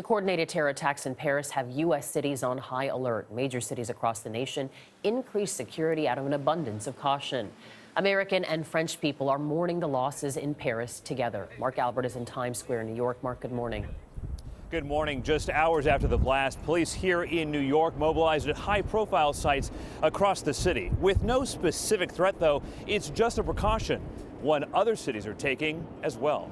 The coordinated terror attacks in Paris have U.S. cities on high alert. Major cities across the nation increased security out of an abundance of caution. American and French people are mourning the losses in Paris together. Mark Albert is in Times Square, New York. Mark, good morning. Good morning. Just hours after the blast, police here in New York mobilized at high-profile sites across the city. With no specific threat, though, it's just a precaution, one other cities are taking as well.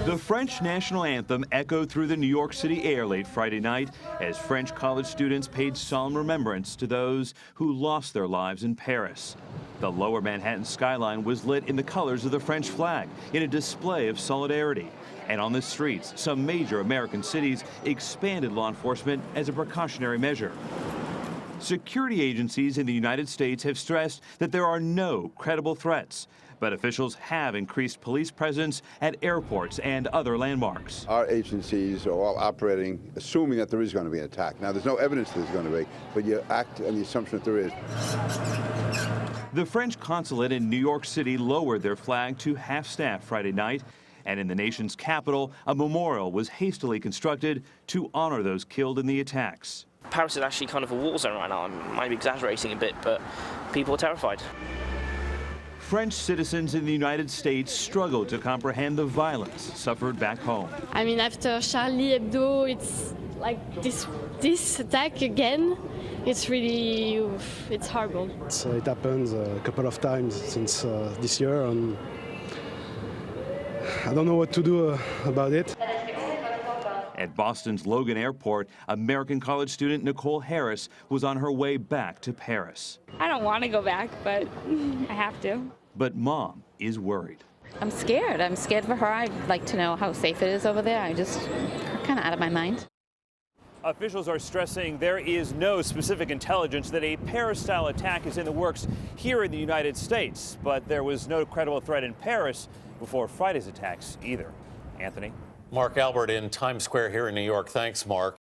The French national anthem echoed through the New York City air late Friday night as French college students paid solemn remembrance to those who lost their lives in Paris. The lower Manhattan skyline was lit in the colors of the French flag in a display of solidarity. And on the streets, some major American cities expanded law enforcement as a precautionary measure. Security agencies in the United States have stressed that there are no credible threats, but officials have increased police presence at airports and other landmarks. Our agencies are all operating assuming that there is going to be an attack. Now, there's no evidence that there's going to be, but you act on the assumption that there is. The French consulate in New York City lowered their flag to half-staff Friday night, and in the nation's capital, a memorial was hastily constructed to honor those killed in the attacks. Paris is actually kind of a war zone right now. I might be exaggerating a bit, but people are terrified. French citizens in the United States struggle to comprehend the violence suffered back home. I mean, after Charlie Hebdo, it's like this attack again. It's really, it's horrible. It happens a couple of times since this year, and I don't know what to do about it. At Boston's Logan Airport, American college student Nicole Harris was on her way back to Paris. I don't want to go back, but I have to. But Mom is worried. I'm scared. I'm scared for her. I'd like to know how safe it is over there. I'm kind of out of my mind. Officials are stressing there is no specific intelligence that a Paris-style attack is in the works here in the United States, but there was no credible threat in Paris before Friday's attacks either. Anthony? Mark Albert in Times Square here in New York. Thanks, Mark.